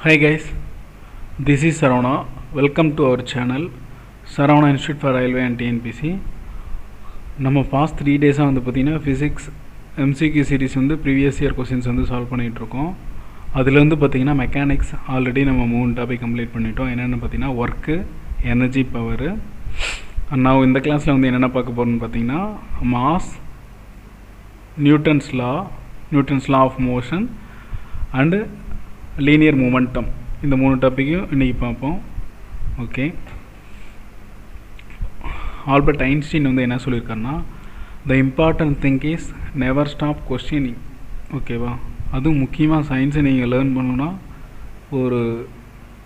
Hi guys, this is Saravana. Welcome to our channel Saravana Institute for Railway and TNPC. நம்ம past 3 days வந்து பார்த்தீங்கன்னா physics MCQ series வந்து previous year questions வந்து solve பண்ணிட்டு இருக்கோம். அதில் வந்து பார்த்தீங்கன்னா மெக்கானிக்ஸ் ஆல்ரெடி நம்ம 3 டாபிக் கம்ப்ளீட் பண்ணிட்டோம். என்னென்னு பார்த்தீங்கன்னா ஒர்க்கு, எனர்ஜி, பவர். நான் இந்த கிளாஸில் வந்து என்னென்ன பார்க்க போகிறோம்னு பார்த்தீங்கன்னா mass, Newton's law of motion and linear momentum, இந்த 3 டாப்பிக்கும் இன்றைக்கி பார்ப்போம். ஓகே, ஆல்பர்ட் ஐன்ஸ்டீன் வந்து என்ன சொல்லியிருக்காருன்னா, the important thing is never stop questioning. ஓகேவா, அதுவும் முக்கியமாக சயின்ஸை நீங்கள் லேர்ன் பண்ணணுன்னா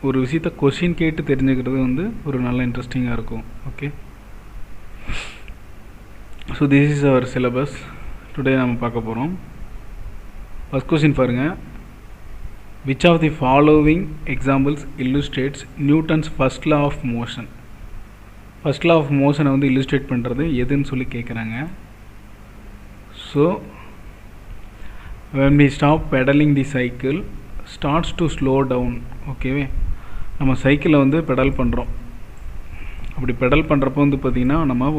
ஒரு விஷயத்தை கொஸ்டின் கேட்டு தெரிஞ்சுக்கிறது வந்து ஒரு நல்ல இன்ட்ரெஸ்டிங்காக இருக்கும். Okay, so this is our syllabus. Today நம்ம பார்க்க போகிறோம். ஃபஸ்ட் கொஸ்டின் பாருங்கள். Which of the following examples illustrates Newton's first law of motion? First law of motion வந்து illustrate பண்ணுறது எதுன்னு சொல்லி கேட்குறாங்க. So when we stop pedaling the cycle starts to slow down. ஓகேவே, நம்ம சைக்கிளை வந்து பெடல் பண்ணுறோம். அப்படி பெடல் பண்ணுறப்போ வந்து பார்த்திங்கன்னா நம்ம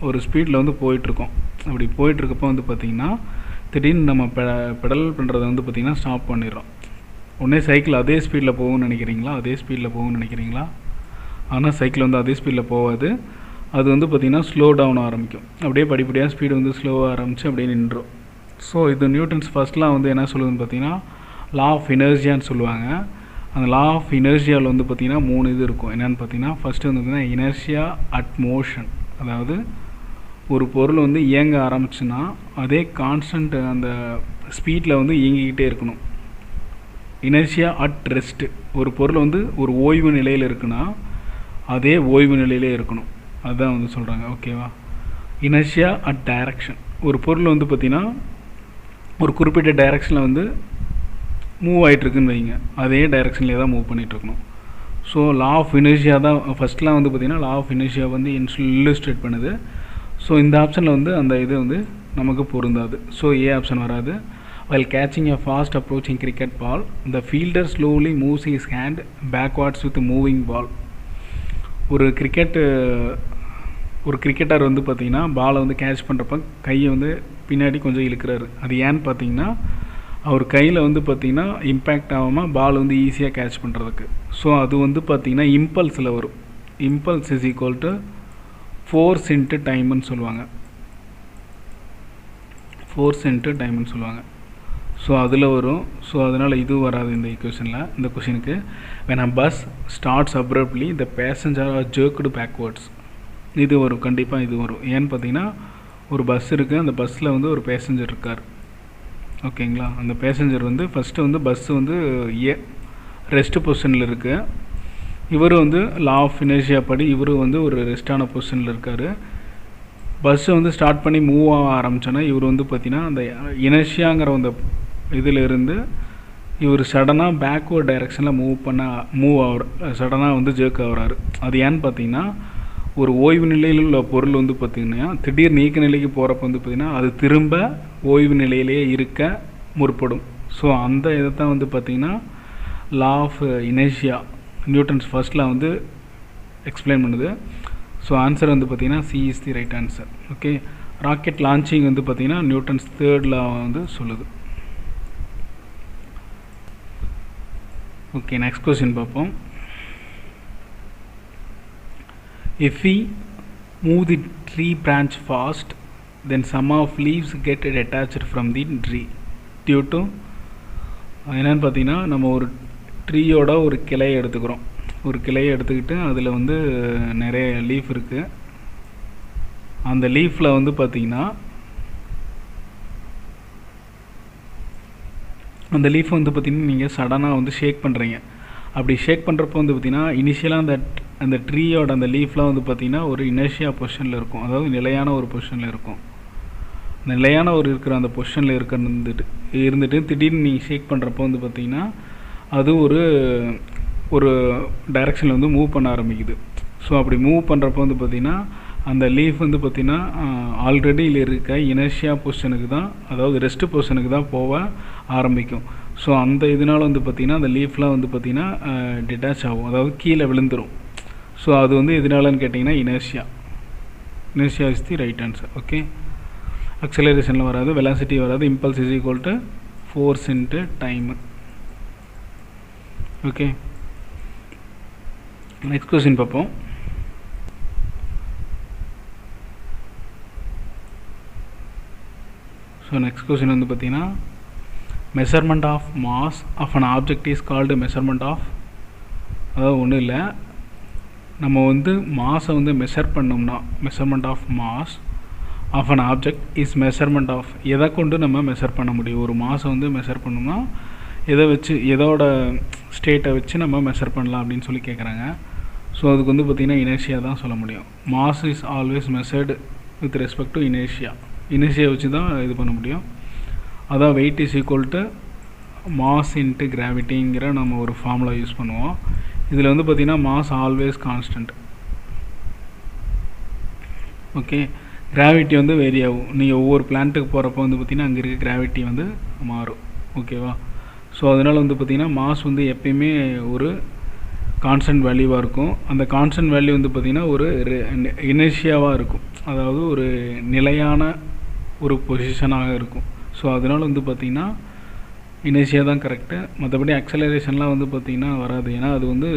ஒரு ஸ்பீடில் வந்து போயிட்டுருக்கோம். அப்படி போயிட்டுருக்கப்போ வந்து பார்த்திங்கன்னா திடீர்னு நம்ம பெடல் பண்ணுறதை வந்து பார்த்திங்கன்னா ஸ்டாப் பண்ணிடுறோம். உடனே சைக்கிள் அதே ஸ்பீடில் போகும்னு நினைக்கிறீங்களா? ஆனால் சைக்கிள் வந்து அதே ஸ்பீடில் போகாது. அது வந்து பார்த்திங்கன்னா ஸ்லோ டவுன் ஆரம்பிக்கும். அப்படியே படிப்படியாக ஸ்பீடு வந்து ஸ்லோவாக ஆரம்பித்து அப்படியே நின்றோம். ஸோ இது நியூட்டன்ஸ் ஃபர்ஸ்ட்லாம் வந்து என்ன சொல்லுதுன்னு பார்த்தீங்கன்னா லா ஆஃப் இனர்ஜியான்னு சொல்லுவாங்க. அந்த லா ஆஃப் இனர்ஜியாவில் வந்து பார்த்திங்கன்னா 3 இது இருக்கும். என்னென்னு பார்த்தீங்கன்னா ஃபஸ்ட்டு வந்து பார்த்திங்கன்னா இனர்ஷியா அட் மோஷன், அதாவது ஒரு பொருள் வந்து இயங்க ஆரம்பிச்சுன்னா அதே கான்ஸ்டன்ட் அந்த ஸ்பீடில் வந்து இயங்கிக்கிட்டே இருக்கணும். இனர்ஷியா அட் ரெஸ்ட்டு, ஒரு பொருள் வந்து ஒரு ஓய்வு நிலையில் இருக்குன்னா அதே ஓய்வு நிலையிலே இருக்கணும். அதுதான் வந்து சொல்கிறாங்க. ஓகேவா, இனர்ஷியா அட் டைரக்ஷன், ஒரு பொருள் வந்து பார்த்திங்கன்னா ஒரு குறிப்பிட்ட டைரக்ஷனில் வந்து மூவ் ஆகிட்டுருக்குன்னு வைங்க, அதே டைரக்ஷன்லேயே தான் மூவ் பண்ணிகிட்ருக்கணும். ஸோ லா ஆஃப் இனர்ஷியா தான் ஃபஸ்ட்லாம் வந்து பார்த்திங்கன்னா லா ஆஃப் இனர்ஷியா வந்து இல்லுஸ்ட்ரேட் பண்ணுது. ஸோ இந்த ஆப்ஷனில் வந்து அந்த இது வந்து நமக்கு பொருந்தாது. ஸோ ஏ ஆப்ஷன் வராது. While catching a fast approaching cricket ball, the fielder slowly moves his hand backwards with a moving ball. ஒரு கிரிக்கெட்டர் வந்து பார்த்திங்கன்னா பாலை வந்து கேட்ச் பண்ணுறப்ப கையை வந்து பின்னாடி கொஞ்சம் இழுக்கிறாரு. அது ஏன்னு பார்த்தீங்கன்னா அவர் கையில் வந்து பார்த்திங்கன்னா இம்பேக்ட் ஆகாமல் பால் வந்து ஈஸியாக கேட்ச் பண்ணுறதுக்கு. ஸோ அது வந்து பார்த்திங்கன்னா இம்பல்ஸில் வரும். Impulse is equal to force into டைம்னு சொல்லுவாங்க. ஸோ அதில் வரும். ஸோ அதனால் இது வராது இந்த ஈக்குவேஷனில். இந்த கொஷினுக்கு when a bus starts abruptly the passenger are jerked backwards, இது வரும், கண்டிப்பாக இது வரும். ஏன்னு பார்த்தீங்கன்னா ஒரு பஸ் இருக்குது, அந்த பஸ்ஸில் வந்து ஒரு பேசஞ்சர் இருக்கார். ஓகேங்களா, அந்த பேசஞ்சர் வந்து ஃபஸ்ட்டு வந்து பஸ்ஸு வந்து ரெஸ்ட் பொசிஷனில் இருக்குது. இவர் வந்து லா ஆஃப் இனர்ஷியா படி இவர் வந்து ஒரு ரெஸ்டான பொசிஷனில் இருக்கார். பஸ்ஸை வந்து ஸ்டார்ட் பண்ணி மூவ் ஆக ஆரம்பித்தோன்னா இவர் வந்து பார்த்திங்கன்னா அந்த இனர்ஷியாங்கிற அந்த இதில் இருந்து இவர் சடனாக பேக்வர்ட் டைரெக்ஷனில் சடனாக வந்து ஜெர்க் ஆகிறாரு. அது ஏன்னு பார்த்தீங்கன்னா ஒரு ஓய்வு நிலையில் உள்ள பொருள் வந்து பார்த்திங்கன்னா திடீர் நீக்க நிலைக்கு போகிறப்ப வந்து பார்த்திங்கன்னா அது திரும்ப ஓய்வு நிலையிலேயே இருக்க முற்படும். ஸோ அந்த இதை தான் வந்து பார்த்திங்கன்னா லா ஆஃப் இனர்ஷியா நியூட்டன்ஸ் ஃபர்ஸ்ட்டில் வந்து எக்ஸ்பிளைன் பண்ணுது. ஸோ ஆன்சர் வந்து பார்த்திங்கன்னா C is the right answer. Okay, rocket launching வந்து பார்த்திங்கன்னா நியூட்டன்ஸ் தேர்ட் லா வந்து சொல்லுது. ஓகே, நெக்ஸ்ட் கொஸ்டின் பார்ப்போம். If we move the tree branch fast, then some of leaves get detached from the tree due to என்னென்னு பார்த்தீங்கன்னா நம்ம ஒரு ட்ரீயோட ஒரு கிளையை எடுத்துக்கிட்டு அதில் வந்து நிறைய லீஃப் இருக்குது. அந்த லீஃபில் வந்து பார்த்திங்கன்னா அந்த லீஃப் வந்து பார்த்திங்கன்னா நீங்கள் சடனாக வந்து ஷேக் பண்ணுறீங்க. அப்படி ஷேக் பண்ணுறப்போ வந்து பார்த்திங்கன்னா இனிஷியலாக அந்த ட்ரீயோட அந்த லீஃப்லாம் வந்து பார்த்திங்கன்னா ஒரு இனர்ஷியா பொசிஷனில் இருக்கும், அதாவது நிலையான ஒரு பொசிஷனில் இருக்கும். நிலையான ஒரு இருக்கிற அந்த பொசிஷனில் இருந்துட்டு திடீர்னு நீங்கள் ஷேக் பண்ணுறப்போ வந்து பார்த்திங்கன்னா அது ஒரு டைரெக்ஷனில் வந்து மூவ் பண்ண ஆரம்பிக்குது. ஸோ அப்படி மூவ் பண்ணுறப்போ வந்து பார்த்திங்கன்னா அந்த லீஃப் வந்து பார்த்திங்கன்னா ஆல்ரெடி இருக்க இனர்ஷியா பொசிஷனுக்கு தான், அதாவது ரெஸ்ட் பொசிஷனுக்கு தான் போக ஆரம்பிக்கும். ஸோ அந்த இதனால் வந்து பார்த்திங்கன்னா அந்த லீஃப்லாம் வந்து பார்த்திங்கன்னா டிட்டாச் ஆகும், அதாவது கீழே விழுந்துடும். ஸோ அது வந்து எதனாலன்னு கேட்டிங்கன்னா inertia is the right answer. Okay, அக்சலரேஷனில் வராது, வெலாசிட்டி வராது, impulse is equal to force into time. Okay, next question பார்ப்போம். ஸோ நெக்ஸ்ட் கொஸ்டின் வந்து பார்த்திங்கன்னா measurement of mass of an object is called measurement of, அதாவது ஒன்றும் இல்லை, நம்ம வந்து மாஸை வந்து மெஷர் பண்ணோம்னா measurement of mass of an object is measurement of, எதை கொண்டு நம்ம மெஷர் பண்ண முடியும். ஒரு மாஸை வந்து மெஷர் பண்ணோம்னா எதை வச்சு, எதோட ஸ்டேட்டை வச்சு நம்ம மெஷர் பண்ணலாம் அப்படின்னு சொல்லி கேட்குறாங்க. ஸோ அதுக்கு வந்து பார்த்திங்கன்னா இனர்ஷியா தான் சொல்ல முடியும். Mass is always measured with respect to inertia வச்சு தான் இது பண்ண முடியும். அதான் weight is equal to mass into கிராவிட்டிங்கிற நம்ம ஒரு ஃபார்முலா யூஸ் பண்ணுவோம். இதில் வந்து பார்த்திங்கன்னா mass always constant. Okay, gravity வந்து வேரி ஆகும். நீங்கள் ஒவ்வொரு பிளான்ட்டுக்கு போகிறப்போ வந்து பார்த்திங்கன்னா அங்கே இருக்க கிராவிட்டி வந்து மாறும். ஓகேவா? ஸோ அதனால் வந்து பார்த்திங்கன்னா மாஸ் வந்து எப்பயுமே ஒரு கான்ஸ்டன்ட் வேல்யூவாக இருக்கும். அந்த கான்ஸ்டன்ட் வேல்யூ வந்து பார்த்திங்கன்னா ஒரு இனர்ஷியாவாக இருக்கும், அதாவது ஒரு நிலையான ஒரு பொசிஷனாக இருக்கும். ஸோ அதனால் வந்து பார்த்திங்கன்னா இனர்ஷியா தான் கரெக்டு. மற்றபடி அக்சலரேஷன்லாம் வந்து பார்த்திங்கன்னா வராது, ஏன்னா அது வந்து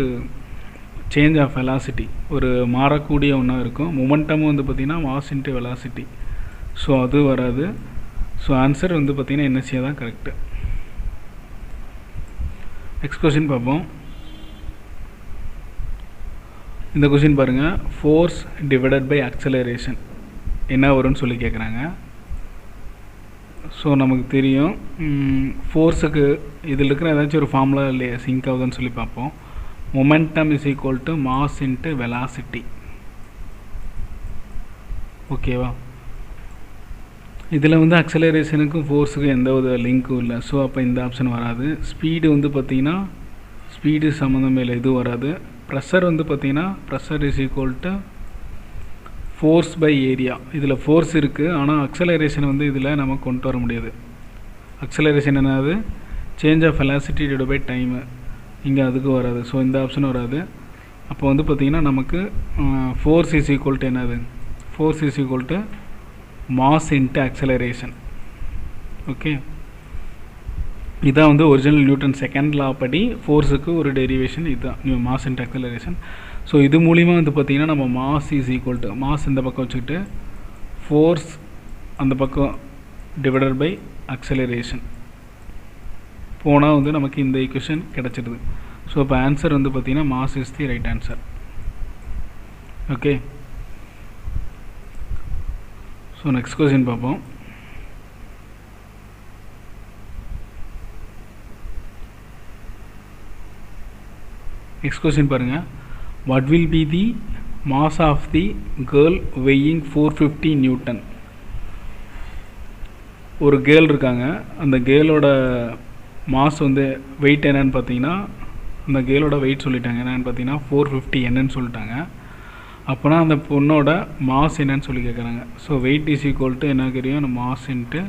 சேஞ்ச் ஆஃப் வெலாசிட்டி, ஒரு மாறக்கூடிய ஒன்றா இருக்கும். மொமெண்டமும் வந்து பார்த்திங்கன்னா மாஸ் இன்ட்டு வெலாசிட்டி, ஸோ அது வராது. ஸோ ஆன்சர் வந்து பார்த்திங்கன்னா இனர்ஷியா தான் கரெக்டு. நெக்ஸ்ட் கொஸ்டின் பார்ப்போம். இந்த கொஸ்டின் பாருங்கள், ஃபோர்ஸ் டிவைடட் பை அக்சலரேஷன் என்ன வரும்னு சொல்லி கேட்குறாங்க. ஸோ நமக்கு தெரியும் ஃபோர்ஸுக்கு இதில் இருக்கிற ஏதாச்சும் ஒரு ஃபார்முலா இல்லையா சிங்க் ஆகுதுன்னு சொல்லி பார்ப்போம். Momentum is equal to mass into velocity. ஓகேவா? இதில் வந்து அக்சலரேஷனுக்கும் ஃபோர்ஸுக்கும் எந்த ஒரு லிங்க்கும் இல்லை. ஸோ அப்போ இந்த ஆப்ஷன் வராது. ஸ்பீடு வந்து பார்த்திங்கன்னா ஸ்பீடு சம்மந்தம் இல்லை, இது வராது. ப்ரெஷர் வந்து பார்த்திங்கன்னா pressure is equal to force by area. இதில் ஃபோர்ஸ் இருக்குது, ஆனால் அக்சலரேஷன் வந்து இதில் நம்ம கொண்டு வர முடியாது. அக்சலரேஷன் என்னது, change of velocity divide by time, இங்கே அதுக்கு வராது. ஸோ இந்த ஆப்ஷன் வராது. அப்போ வந்து பார்த்திங்கன்னா நமக்கு ஃபோர்ஸ் இஸ் ஈக்குவல் டு என்னது, force is equal to mass into acceleration. Okay, இதான் வந்து ஒரிஜினல் நியூட்டன் செகண்ட் லா படி ஃபோர்ஸுக்கு ஒரு டெரிவேஷன் இதுதான், மாஸ் இன்ட்டு அக்சலரேஷன். ஸோ இது மூலிமா வந்து பார்த்திங்கன்னா நம்ம mass is equal to, mass இந்த பக்கம் வச்சுக்கிட்டு ஃபோர்ஸ் அந்த பக்கம் டிவைடட் பை அக்சலரேஷன் போனால் வந்து நமக்கு இந்த ஈக்குவேஷன் கிடச்சிடுது. ஸோ இப்போ ஆன்சர் வந்து பார்த்திங்கன்னா mass is the right answer. Okay, so next question பார்ப்போம். நெக்ஸ்ட் கொஸ்டின் பாருங்கள், what will be the mass of the girl weighing 450 Newton? ஒரு கேர்ள் இருக்காங்க, அந்த கேர்ளோட மாஸ் வந்து வெயிட் என்னன்னு பார்த்தீங்கன்னா, அந்த கேர்ளோட வெயிட் சொல்லிட்டாங்க என்னன்னு பார்த்தீங்கன்னா 450 என்னன்னு சொல்லிட்டாங்க. அப்போனா அந்த பொண்ணோட மாஸ் என்னன்னு சொல்லி கேட்குறாங்க. So weight is equal to என்ன தெரியும், மாஸ் இன்ட்டு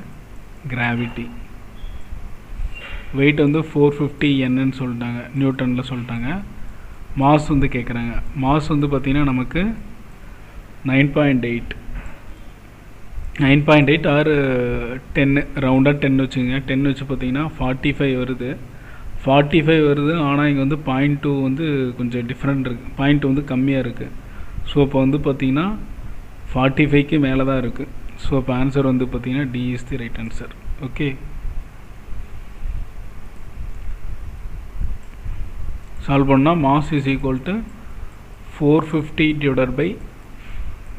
கிராவிட்டி. வெயிட் வந்து 450 என்னன்னு சொல்லிட்டாங்க, நியூட்டனில் சொல்லிட்டாங்க. மாஸ் வந்து கேட்குறாங்க. மாஸ் வந்து பார்த்திங்கன்னா நமக்கு 9.8 ஆர் 10, ரவுண்டாக 10 வச்சுங்க. 10 வச்சு பார்த்திங்கன்னா 45 வருது. 45 வருது, ஆனால் இங்கே வந்து 0.2 வந்து கொஞ்சம் டிஃப்ரெண்ட் இருக்குது, 0.2 வந்து கம்மியாக இருக்குது. ஸோ இப்போ வந்து பார்த்திங்கன்னா 45க்கு மேலே தான் இருக்குது. ஸோ இப்போ ஆன்சர் வந்து பார்த்திங்கன்னா D is the right answer. Okay, solve பண்ணால் mass is equal to 450 divided by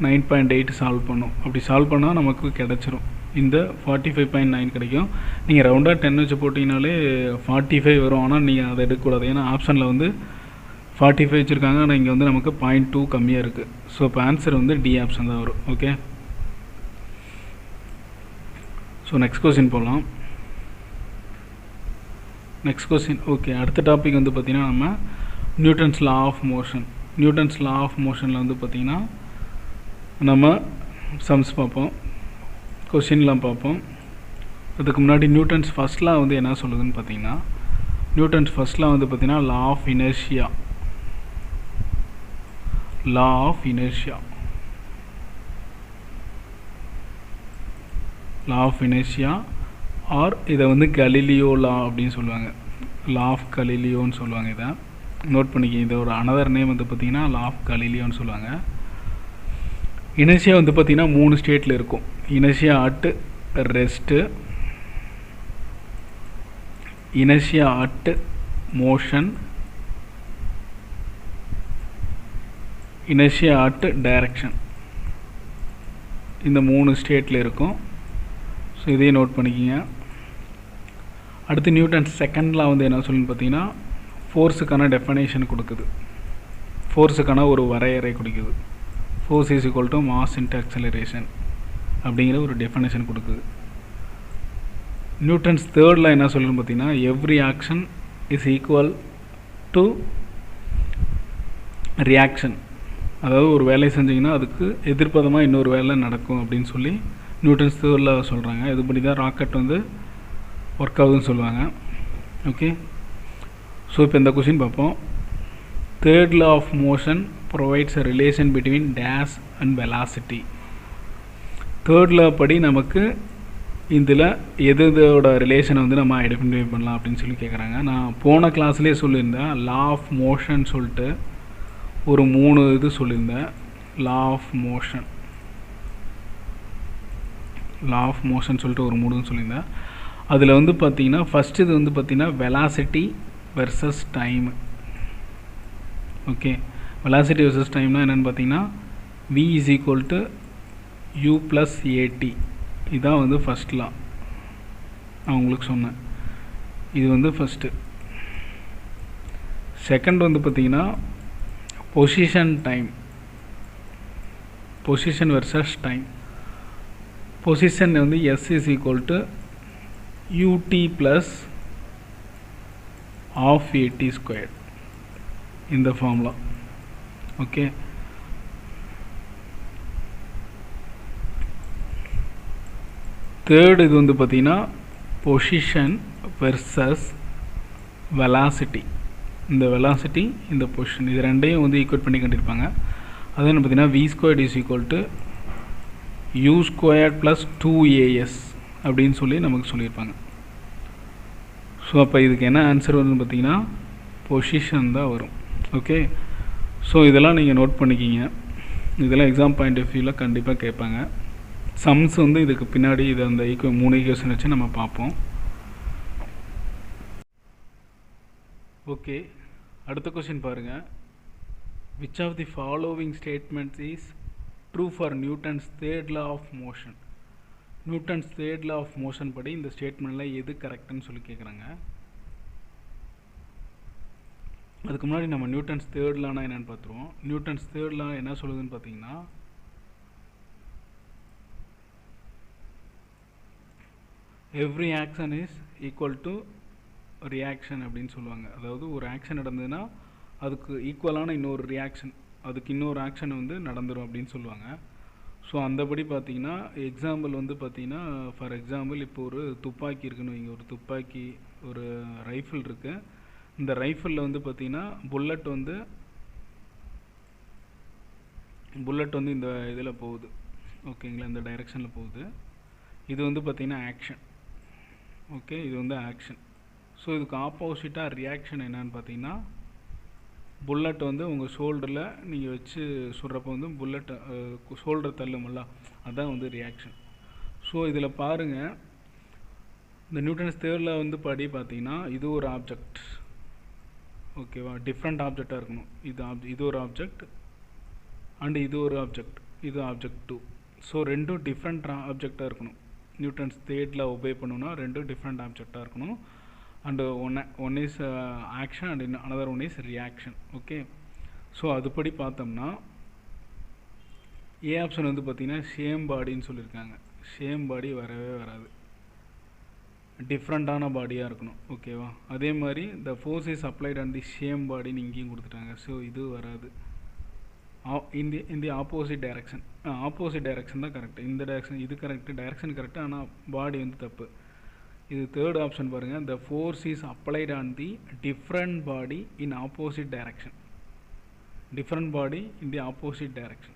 9.8 solve பண்ணும். அப்படி சால்வ் பண்ணால் நமக்கு கிடச்சிரும், இந்த 45.9 கிடைக்கும். நீங்கள் ரவுண்டாக 10 வச்சு போட்டிங்கனாலே 45 வரும், ஆனால் நீங்கள் அதை எடுக்கக்கூடாது, ஏன்னா ஆப்ஷனில் வந்து 45 வச்சுருக்காங்க, ஆனால் இங்கே வந்து நமக்கு 0.2 கம்மியாக இருக்குது. ஸோ இப்போ ஆன்சர் வந்து டி ஆப்ஷன் தான் வரும். ஓகே, ஸோ நெக்ஸ்ட் கொஸ்டின் போகலாம். Next question. ஓகே, அடுத்த டாபிக் வந்து பார்த்திங்கன்னா நம்ம Newton's law of motion. Newton's law of மோஷனில் வந்து பார்த்திங்கன்னா நம்ம சம்ஸ் பார்ப்போம், கொஸ்டின்லாம் பார்ப்போம். அதுக்கு முன்னாடி நியூட்டன்ஸ் ஃபர்ஸ்ட் லா வந்து என்ன சொல்லுதுன்னு பார்த்திங்கன்னா, நியூட்டன்ஸ் ஃபர்ஸ்ட் லா வந்து பார்த்தீங்கன்னா law of inertia. Law of inertia, law of inertia or இதை வந்து கலீலியோ லா அப்படின்னு சொல்லுவாங்க. லா ஆஃப் கலீலியோன்னு சொல்லுவாங்க. இதை நோட் பண்ணிக்க. இதை ஒரு அனதர் நேம் வந்து பார்த்தீங்கன்னா லா ஆஃப் கலீலியோன்னு சொல்லுவாங்க. இனர்ஷியா வந்து பார்த்தீங்கன்னா 3 ஸ்டேட்டில் இருக்கும். Inertia at rest, inertia at motion, inertia at direction. இந்த 3 ஸ்டேட்டில் இருக்கும். ஸோ இதையும் நோட் பண்ணிக்கிங்க. அடுத்து நியூட்டன்ஸ் செகண்ட் லா வந்து என்ன சொல்லுன்னு பார்த்தீங்கன்னா ஃபோர்ஸுக்கான டெஃபனேஷன் கொடுக்குது. ஃபோர்ஸுக்கான ஒரு வரையறை கொடுக்குது. Force is equal to mass into acceleration அப்படிங்கிற ஒரு டெஃபனேஷன் கொடுக்குது. நியூட்டன்ஸ் தேர்ட் லா என்ன சொல்லுன்னு பார்த்தீங்கன்னா every action is equal to reaction. அதாவது ஒரு வேலையை செஞ்சிங்கன்னா அதுக்கு எதிர்ப்பதமாக இன்னொரு வேலை நடக்கும் அப்படின்னு சொல்லி நியூட்டன்ஸ் தேர்ட் லா சொல்கிறாங்க. இது படி தான் ராக்கெட் வந்து ஒர்க் ஆகுதுன்னு சொல்லுவாங்க. ஓகே, ஸோ இப்போ இந்த கொஷின் பார்ப்போம். Third law of motion provides a relation between dash and velocity. Third law படி நமக்கு இதில் எதோட ரிலேஷனை வந்து நம்ம ஐடென்டிஃபை பண்ணலாம் அப்படின்னு சொல்லி கேட்குறாங்க. நான் போன கிளாஸ்லேயே சொல்லியிருந்தேன் லா ஆஃப் மோஷன் சொல்லிட்டு ஒரு 3 இது சொல்லியிருந்தேன். Law of motion, law of motion சொல்லிட்டு ஒரு 3 சொல்லியிருந்தேன். அதில் வந்து பார்த்தீங்கன்னா ஃபஸ்ட்டு இது வந்து பார்த்தீங்கன்னா velocity versus time. Okay, velocity versus டைம்னா என்னென்னு பார்த்தீங்கன்னா v is equal to u plus at. இதான் வந்து ஃபஸ்ட் லா நான் உங்களுக்கு சொன்னேன். இது வந்து ஃபஸ்ட்டு. செகண்ட் வந்து பார்த்தீங்கன்னா position time, position versus time. Position வந்து s is equal to ut plus half a t square, இந்த ஃபார்முலா. ஓகே, தேர்ட் இது வந்து பார்த்தீங்கன்னா பொசிஷன் வெர்சஸ் வெலாசிட்டி. இந்த வெலாசிட்டி இந்த பொசிஷன் இது ரெண்டையும் வந்து ஈக்குவேட் பண்ணி கண்டிருப்பாங்க. அது என்ன பார்த்தீங்கன்னா v squared is equal to u squared plus 2as அப்படின்னு சொல்லி நமக்கு சொல்லியிருப்பாங்க. ஸோ அப்போ இதுக்கு என்ன ஆன்சர் வருதுன்னு பார்த்தீங்கன்னா பொசிஷன் தான் வரும். ஓகே, ஸோ இதெல்லாம் நீங்கள் நோட் பண்ணிக்கிங்க. இதெல்லாம் எக்ஸாம் பாயிண்ட் ஆஃப் வியூவில் கண்டிப்பாக கேட்பாங்க. சம்ஸ் வந்து இதுக்கு பின்னாடி இதை அந்த 3 ஈக்குவேஷன் வச்சு நம்ம பார்ப்போம். ஓகே, அடுத்த கொஸ்டின் பாருங்கள். Which of the following statements is true for Newton's third law of motion. Newton's third law of motion படி இந்த ஸ்டேட்மெண்ட்டில் எது கரெக்டுன்னு சொல்லி கேட்குறாங்க. அதுக்கு முன்னாடி நம்ம நியூட்டன்ஸ் தேர்ட் லானா என்னென்னு பார்த்துருவோம். நியூட்டன்ஸ் தேர்ட் லா என்ன சொல்லுதுன்னு பார்த்தீங்கன்னா every action is equal to reaction அப்படின்னு சொல்லுவாங்க. அதாவது ஒரு ஆக்ஷன் நடந்ததுன்னா அதுக்கு ஈக்குவலான இன்னொரு ரியாக்ஷன், அதுக்கு இன்னொரு ஆக்ஷன் வந்து நடந்துடும் அப்படின்னு சொல்லுவாங்க. ஸோ அந்தபடி பார்த்தீங்கன்னா எக்ஸாம்பிள் வந்து பார்த்தீங்கன்னா ஃபார் எக்ஸாம்பிள் இப்போ ஒரு துப்பாக்கி இருக்குன்னு வைங்க. ஒரு துப்பாக்கி, ஒரு ரைஃபிள் இருக்குது. இந்த ரைஃபிளில் வந்து பார்த்தீங்கன்னா புல்லட் வந்து இந்த இதில் போகுது. ஓகேங்களா, இந்த டைரெக்ஷனில் போகுது. இது வந்து பார்த்தீங்கன்னா ஆக்ஷன். ஓகே, இது வந்து ஆக்ஷன். ஸோ இதுக்கு ஆப்போசிட்டாக ரியாக்ஷன் என்னன்னு பார்த்தீங்கன்னா புல்லட் வந்து உங்கள் ஷோல்டரில் நீங்கள் வச்சு சுடுறப்போ வந்து புல்லட் ஷோல்டர் தள்ளுமில்ல, அதுதான் வந்து ரியாக்ஷன். ஸோ இதில் பாருங்கள், இந்த நியூட்டன்ஸ் தேர்ட் லா வந்து படி பார்த்தீங்கன்னா இது ஒரு ஆப்ஜெக்ட். ஓகேவா, டிஃப்ரெண்ட் ஆப்ஜெக்டாக இருக்கணும். இது ஒரு ஆப்ஜெக்ட் அண்டு இது ஒரு ஆப்ஜெக்ட், இது ஆப்ஜெக்ட் 2. ஸோ ரெண்டும் டிஃப்ரெண்ட் ஆப்ஜெக்டாக இருக்கணும். நியூட்டன்ஸ் தேர்ட் லா ஒபே பண்ணணும்னா ரெண்டும் டிஃப்ரெண்ட் ஆப்ஜெக்டாக இருக்கணும். And one is action and another one is reaction. Okay, so அதுபடி பார்த்தோம்னா ஏ ஆப்ஷன் வந்து பார்த்திங்கன்னா சேம் பாடின்னு சொல்லியிருக்காங்க. சேம் பாடி வரவே வராது, டிஃப்ரெண்ட்டான பாடியாக இருக்கணும். ஓகேவா, அதே மாதிரி the force is applied on the same பாடின்னு இங்கேயும் கொடுத்துட்டாங்க. ஸோ இது வராது. in the opposite direction, opposite direction தான் கரெக்ட். இந்த டைரக்ஷன் இது கரெக்ட், டைரக்ஷன் கரெக்ட், ஆனால் பாடி வந்து தப்பு. இது தேர்ட் ஆப்ஷன் பாருங்கள், the force is applied on the different body in opposite direction. different body in the opposite direction.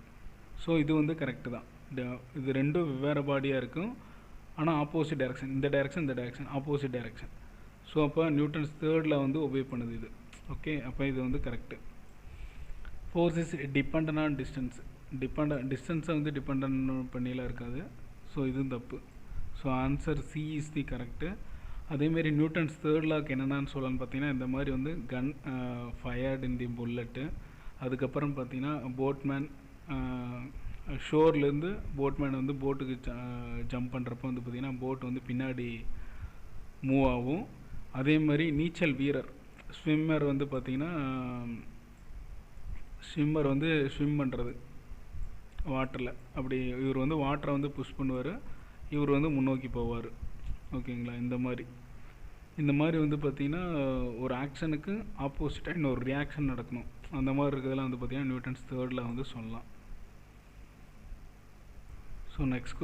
So இது வந்து கரெக்டு தான். இது ரெண்டும் வெவ்வேறு பாடியாக இருக்கும், ஆனால் ஆப்போசிட் டைரக்ஷன், இந்த டைரக்ஷன் இந்த டைரக்ஷன் ஆப்போசிட் டைரக்ஷன். ஸோ அப்போ நியூட்டன்ஸ் தேர்டில் வந்து ஒபே பண்ணுது இது. ஓகே, அப்போ இது வந்து correct. Force is depend on distance. டிஸ்டன்ஸை வந்து டிபெண்ட் பண்ணிலாம் இருக்காது. ஸோ இதுவும் தப்பு. So answer C is the correct. அதேமாரி நியூட்டன்ஸ் தேர்ட் லாக்கு என்னென்னு சொல்லலான்னு பார்த்தீங்கன்னா, இந்த மாதிரி வந்து கன் ஃபயர்டு இன் தி புல்லட்டு. அதுக்கப்புறம் பார்த்தீங்கன்னா போட்மேன் ஷோர்லேருந்து போட்மேன் வந்து போட்டுக்கு ஜம்ப் பண்ணுறப்போ வந்து பார்த்திங்கன்னா போட் வந்து பின்னாடி மூவ் ஆகும். அதே மாதிரி நீச்சல் வீரர் ஸ்விம்மர் வந்து பார்த்திங்கன்னா ஸ்விம் பண்ணுறது வாட்டரில், அப்படி இவர் வந்து வாட்டரை வந்து புஷ் பண்ணுவார், இவர் வந்து முன்னோக்கி போவார். ஓகேங்களா, இந்த மாதிரி வந்து பார்த்திங்கன்னா ஒரு ஆக்ஷனுக்கு ஆப்போசிட்டாக இன்னொரு ரியாக்ஷன் நடக்கணும். அந்த மாதிரி இருக்கிறதெல்லாம் வந்து பார்த்திங்கன்னா நியூட்டன்ஸ் தேர்டில் வந்து சொல்லலாம். ஸோ நெக்ஸ்ட்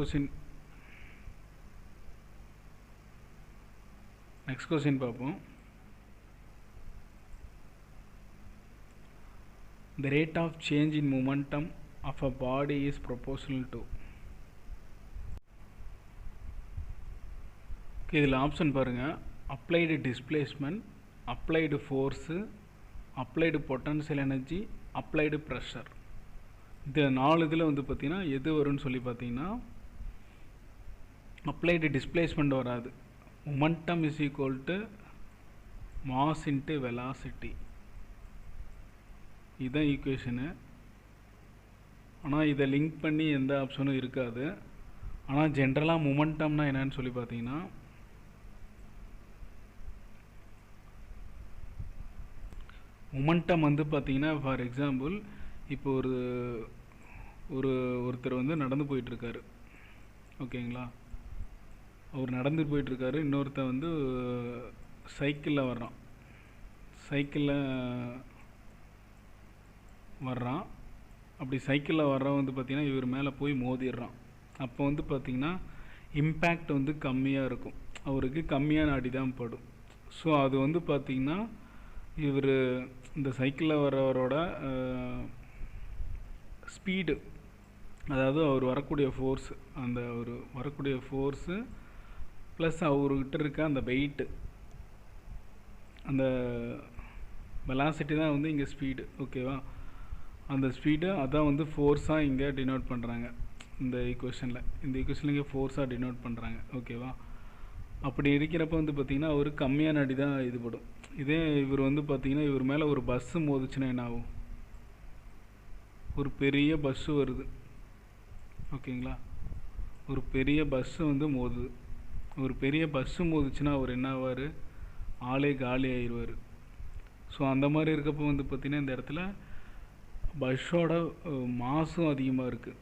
கொஸ்டின் பார்ப்போம். The rate of change in momentum of a body is proportional to. இதில் ஆப்ஷன் பாருங்கள், applied displacement, applied force, applied potential energy, applied pressure. இந்த 4 இதில் வந்து பார்த்திங்கன்னா எது வரும்னு சொல்லி பார்த்தீங்கன்னா அப்ளைடு டிஸ்பிளேஸ்மெண்ட் வராது. Momentum is equal to mass into velocity, இதுதான் ஈக்குவேஷனு. ஆனால் இதை லிங்க் பண்ணி எந்த ஆப்ஷனும் இருக்காது. ஆனால் ஜென்ரலாக மொமெண்டம்னா என்னன்னு சொல்லி பார்த்தீங்கன்னா மொமெண்டம் வந்து பார்த்திங்கன்னா ஃபார் எக்ஸாம்பிள் இப்போ ஒருத்தர் வந்து நடந்து போயிட்டுருக்காரு. ஓகேங்களா, அவர் நடந்து போயிட்டுருக்காரு, இன்னொருத்தர் வந்து சைக்கிளில் வர்றான். அப்படி சைக்கிளில் வர்றவன் வந்து பார்த்திங்கன்னா இவர் மேலே போய் மோதிடுறான். அப்போ வந்து பார்த்திங்கன்னா இம்பேக்ட் வந்து கம்மியாக இருக்கும், அவருக்கு கம்மியான அடி தான் படும். ஸோ அது வந்து பார்த்திங்கன்னா இவர் இந்த சைக்கிளில் வர்றவரோட ஸ்பீடு, அதாவது அவர் வரக்கூடிய ஃபோர்ஸு, அந்த ஒரு வரக்கூடிய ஃபோர்ஸு ப்ளஸ் அவர்கிட்ட இருக்க அந்த வெயிட்டு, அந்த வெலாசிட்டி தான் வந்து இங்கே ஸ்பீடு. ஓகேவா, அந்த ஸ்பீடு அதான் வந்து ஃபோர்ஸாக இங்கே டினோட் பண்ணுறாங்க இந்த ஈக்குவேஷனில் இங்கே ஃபோர்ஸாக டினோட் பண்ணுறாங்க. ஓகேவா, அப்படி இருக்கிறப்ப வந்து பார்த்திங்கன்னா அவர் கம்மியான அடி தான் இதுபடும். இதே இவர் வந்து பார்த்திங்கன்னா இவர் மேலே ஒரு பஸ்ஸு மோதுச்சுன்னா என்ன ஆகும், ஒரு பெரிய பஸ்ஸு வருது. ஓகேங்களா, ஒரு பெரிய பஸ்ஸு வந்து மோதுது. ஒரு பெரிய பஸ்ஸு மோதுச்சுன்னா அவர் என்ன ஆவார், ஆளே காலி ஆயிடுவார். ஸோ அந்த மாதிரி இருக்கப்போ வந்து பார்த்திங்கன்னா இந்த இடத்துல பஸ்ஸோட மாஸும் அதிகமாக இருக்குது,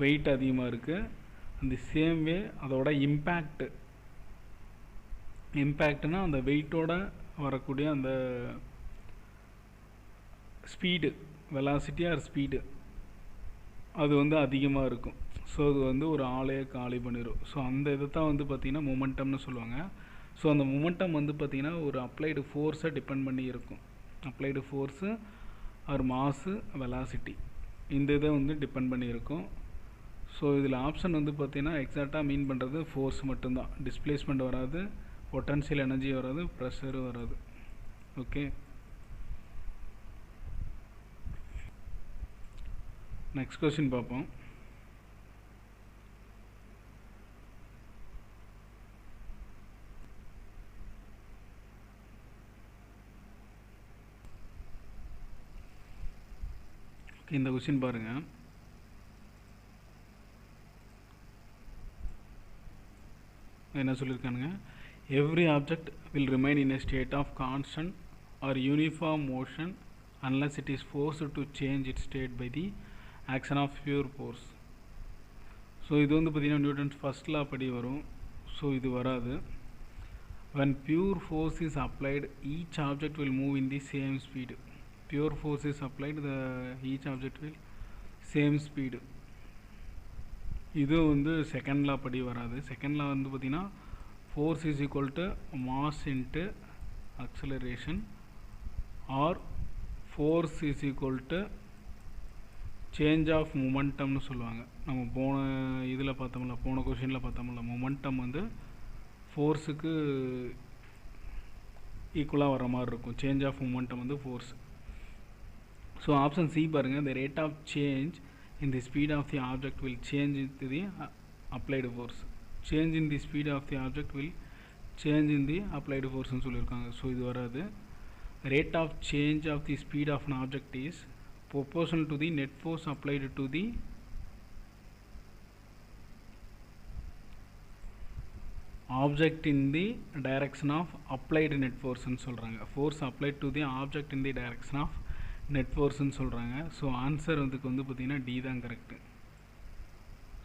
வெயிட் அதிகமாக இருக்குது. அந்த சேம் வே அதோட இம்பேக்ட்னா அந்த வெயிட்டோட வரக்கூடிய அந்த ஸ்பீடு, வெலாசிட்டி ஆர் ஸ்பீடு அது வந்து அதிகமாக இருக்கும். ஸோ அது வந்து ஒரு ஆளையே காலி பண்ணிடும். ஸோ அந்த இதை தான் வந்து பார்த்திங்கன்னா மொமெண்டம்னு சொல்லுவாங்க. ஸோ அந்த மொமெண்டம் வந்து பார்த்திங்கன்னா ஒரு அப்ளைடு ஃபோர்ஸை டிபெண்ட் பண்ணி இருக்கும். Applied force or mass velocity இந்த இதை வந்து டிபெண்ட் பண்ணி இருக்கும். ஸோ இதில் ஆப்ஷன் வந்து பார்த்திங்கன்னா எக்ஸாக்டாக மீன் பண்ணுறது ஃபோர்ஸ் மட்டும்தான், டிஸ்பிளேஸ்மெண்ட் வராது, பொட்டன்ஷியல் எனர்ஜி வராது, ப்ரெஷரும் வராது. ஓகே, நெக்ஸ்ட் கொஸ்டின் பார்ப்போம். இந்த கொஸ்டின் பாருங்கள், என்ன சொல்லியிருக்கானுங்க, every object will remain in a state of constant or uniform motion unless it is forced to change its state by the action of pure force. So இது வந்து பார்த்திங்கன்னா Newton's first லா படி வரும். ஸோ இது வராது. when pure force is applied each object will move in the same speed. pure force is applied, each object will same speed. இது வந்து second law படி வராது. செகண்ட் லா வந்து பார்த்திங்கன்னா force is equal to mass into acceleration, or force is equal to change of momentum னு சொல்லுவாங்க. நம்ம போன இதில் பார்த்தோம்ல, போன கொஷினில் பார்த்தோம்ல, மொமெண்டம் வந்து ஃபோர்ஸுக்கு ஈக்குவலாக வர மாதிரி இருக்கும். சேஞ்ச் ஆஃப் மொமெண்டம் வந்து ஃபோர்ஸ். ஸோ ஆப்ஷன் சி பாருங்கள், the rate of change in the speed of the object will change into the applied force. Change in the speed of the object will change in the applied force னு சொல்லியிருக்காங்க. So இது வராது. rate of change of the speed of an object is proportional to the net force applied to the object in the direction of applied net force னு சொல்கிறாங்க. force applied to the object in the direction of net force னு சொல்கிறாங்க. So answer வந்து பார்த்திங்கன்னா D தான் correct.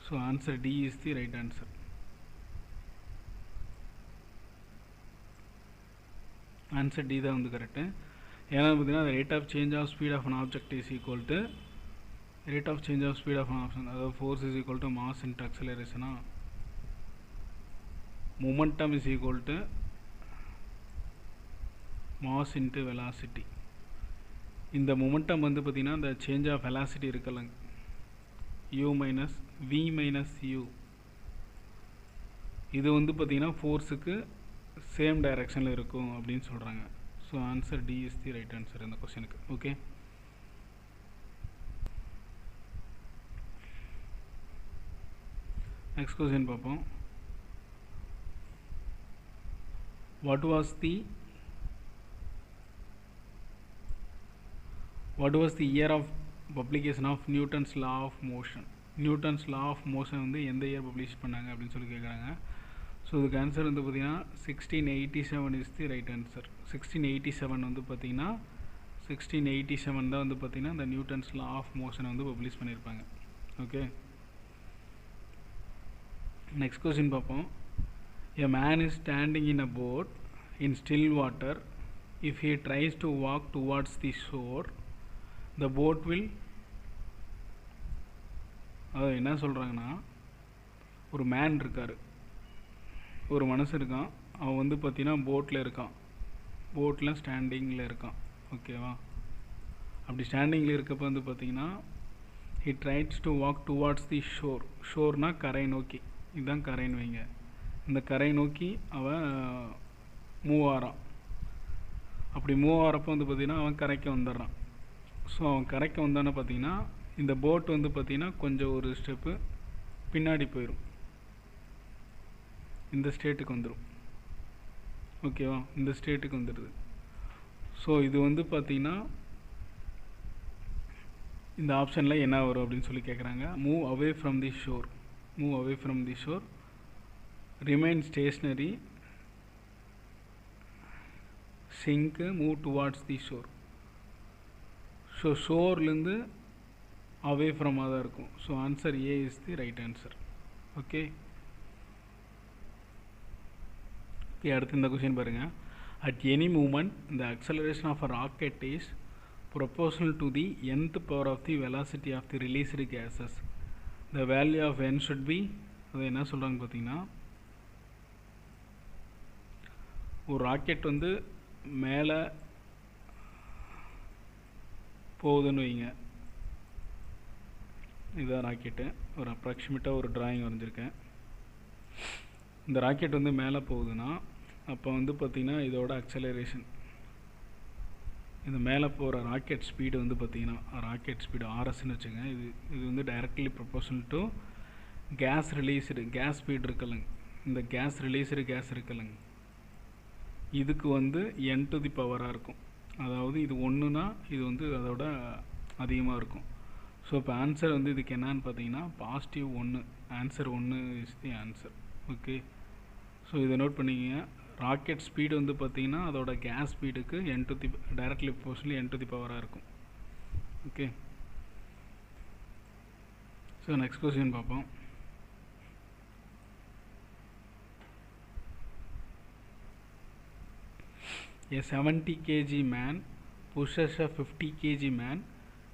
So answer D is the right answer. Answer D தான் வந்து correct. ஏன்னா பார்த்தீங்கன்னா rate of change of speed of an object is equal to rate of change of speed of an option, அதாவது force is equal to mass into அக்சலரேஷனா, momentum is equal to mass into velocity. இந்த momentum வந்து பார்த்திங்கன்னா இந்த change of velocity இருக்கலங்க, u minus v minus u, இது வந்து பார்த்திங்கன்னா ஃபோர்ஸுக்கு சேம் டைரெக்ஷனில் இருக்கும் அப்படின்னு சொல்கிறாங்க. So answer D is the right answer இந்த கொஸ்டினுக்கு. ஓகே, நெக்ஸ்ட் கொஸ்டின் பார்ப்போம். What was the year of publication of Newton's law of motion? Newton's law of motion வந்து எந்த இயர் பப்ளிஷ் பண்ணாங்க அப்படின்னு சொல்லி கேட்குறாங்க. ஸோ இதுக்கு ஆன்சர் வந்து பார்த்திங்கன்னா 1687 இஸ் தி ரைட் ஆன்சர். 1687 வந்து பார்த்திங்கன்னா 1687 தான் வந்து பார்த்திங்கன்னா இந்த நியூட்டன்ஸ் லா ஆஃப் மோஷனை வந்து பப்ளிஷ் பண்ணியிருப்பாங்க. ஓகே, நெக்ஸ்ட் கொஸ்டின் பார்ப்போம். A man is standing in a boat in still water. If he tries to walk towards the shore, the boat will, அது என்ன சொல்கிறாங்கன்னா, ஒரு மேன் இருக்கார், ஒரு மனுஷன் இருக்கான், அவன் வந்து பார்த்தீங்கன்னா போட்டில் இருக்கான், போட்டில் ஸ்டாண்டிங்கில் இருக்கான். ஓகேவா, அப்படி ஸ்டாண்டிங்கில் இருக்கப்போ வந்து பார்த்தீங்கன்னா he tries to walk towards the shore. ஷோர்னால் கரை நோக்கி, இதுதான் கரைன்னு வைங்க. இந்த கரை நோக்கி அவன் மூவ் ஆகிறான். அப்படி மூவ் ஆகிறப்போ வந்து பார்த்திங்கன்னா அவன் கரைக்கு வந்துடுறான். ஸோ அவன் கரைக்கு வந்தானே பார்த்திங்கன்னா இந்த போட் வந்து பார்த்திங்கன்னா கொஞ்சம் ஒரு ஸ்டெப்பு பின்னாடி போயிடும், இந்த ஸ்டேட்டுக்கு வந்துடும். ஓகேவா, இந்த ஸ்டேட்டுக்கு வந்துடுது. ஸோ இது வந்து பார்த்திங்கன்னா இந்த ஆப்ஷனில் என்ன வரும் அப்படின்னு சொல்லி கேட்குறாங்க. Move away from the shore, move away from the shore, remain stationary, sink, move towards the shore. So ஷோர்லேருந்து அவே ஃப்ரமாக தான் இருக்கும். So answer A is the right answer. Okay, அடுத்து இந்த கொஸ்டின் பாருங்கள். At any moment the acceleration of a rocket is proportional to the nth power of the velocity of the released gases. The value of n should be, அது என்ன சொல்கிறாங்க பார்த்தீங்கன்னா, ஒரு rocket வந்து மேலே போகுதுன்னு வைங்க. இதுதான் ராக்கெட்டு, ஒரு அப்ராக்சிமேட்டாக ஒரு டிராயிங் வரைஞ்சிருக்கேன். இந்த ராக்கெட் வந்து மேலே போகுதுன்னா அப்போ வந்து பார்த்திங்கன்னா இதோட அக்சலரேஷன், இந்த மேலே போகிற ராக்கெட் ஸ்பீடு வந்து பார்த்திங்கன்னா ராக்கெட் ஸ்பீடு ஆர்எஸ்ன்னு வச்சுங்க. இது வந்து directly proportional to gas released, gas speed இருக்குல்லங்க, இந்த கேஸ் ரிலீஸ்டு கேஸ் இருக்குல்லங்க, இதுக்கு வந்து n to the பவராக இருக்கும். அதாவது இது ஒன்றுனா இது வந்து அதோட அதிகமாக இருக்கும். ஸோ இப்போ ஆன்சர் வந்து இதுக்கு என்னான்னு பார்த்தீங்கன்னா positive 1, answer 1 is the answer. Okay, so இதை நோட் பண்ணிக்கங்க. ராக்கெட் ஸ்பீடு வந்து பார்த்திங்கன்னா அதோட கேஸ் ஸ்பீடுக்கு n to the directly proportionally n to the பவராக இருக்கும். ஓகே, ஸோ நெக்ஸ்ட் கொஸ்டின் பார்ப்போம். A 70 kg man pushes a 50 kg man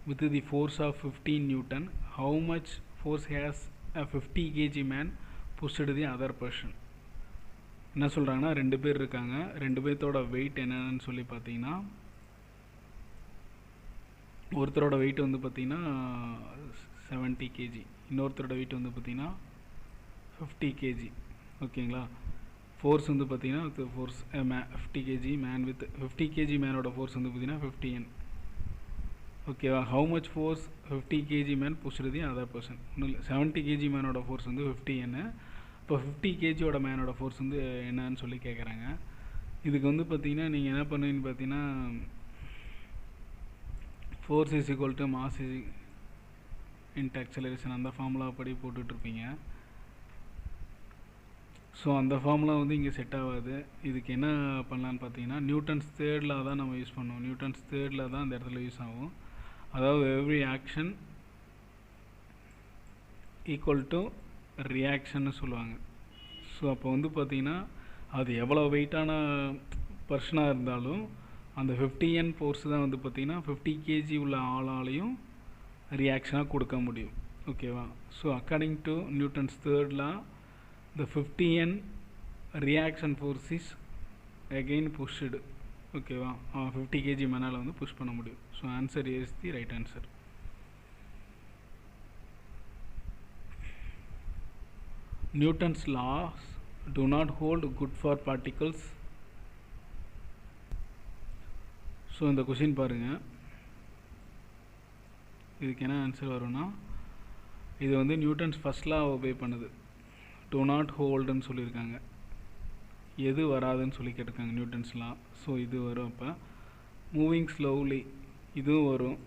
with the force of 15 Newton. How much force has a 50 kg man pushed the other person? என்ன சொல்கிறாங்கன்னா 2 பேர் இருக்காங்க, 2 பேர்த்தோட wait என்னென்னு சொல்லி பார்த்தீங்கன்னா, ஒருத்தரோட வெயிட் வந்து பார்த்திங்கன்னா 70 kg, இன்னொருத்தரோட வெயிட் வந்து பார்த்திங்கன்னா 50 kg. ஓகேங்களா. ஃபோர்ஸ் வந்து பார்த்திங்கன்னா force 50 kg man with 50 kg மேனோட ஃபோர்ஸ் வந்து பார்த்திங்கன்னா 50 N. ஓகேவா. How much force 50 kg man pushed the other person. ஒன்றும் இல்லை, 70 kg மேனோட ஃபோர்ஸ் வந்து 50 N. இப்போ 50 kgயோட மேனோட ஃபோர்ஸ் வந்து என்னன்னு சொல்லி கேட்குறாங்க. இதுக்கு வந்து பார்த்திங்கன்னா நீங்கள் என்ன பண்ணுவீங்கன்னு பார்த்தீங்கன்னா, force is equal to mass into acceleration அந்த ஃபார்முலா படி போட்டுட்ருப்பீங்க. ஸோ அந்த ஃபார்முலா வந்து இங்கே செட் ஆகாது. இதுக்கு என்ன பண்ணலான்னு பார்த்தீங்கன்னா, நியூட்டன்ஸ் தேர்ட் லா தான் நம்ம யூஸ் பண்ணுவோம். நியூட்டன்ஸ் தேர்ட் லா தான் அந்த இடத்துல யூஸ் ஆகும். அதாவது எவ்ரி ஆக்ஷன் ஈக்குவல் டு ரியாக்ஷன்னு சொல்லுவாங்க. ஸோ அப்போ வந்து பார்த்திங்கன்னா அது எவ்வளோ வெயிட்டான பர்சனாக இருந்தாலும் அந்த 50 N ஃபோர்ஸ் தான் வந்து பார்த்திங்கன்னா 50 kg உள்ள ஆளாலையும் ரியாக்ஷனாக கொடுக்க முடியும். ஓகேவா. So according to Newton's third law the 50 N reaction force is again pushed. ஓகேவா. 50 kg மேனால் வந்து புஷ் பண்ண முடியும். So answer is the right answer. Newton's laws do not hold good for particles. So இந்த question பாருங்கள், இதுக்கு என்ன answer வரும்னா, இது வந்து நியூட்டன்ஸ் ஃபர்ஸ்ட் லா ஒபே பண்ணுது. do not holdன்னு சொல்லியிருக்காங்க. எது வராதுன்னு சொல்லி கேட்டிருக்காங்க நியூட்டன்ஸ்லாம். ஸோ இது வரும். அப்போ மூவிங் ஸ்லோவ்லி இதுவும் வரும்.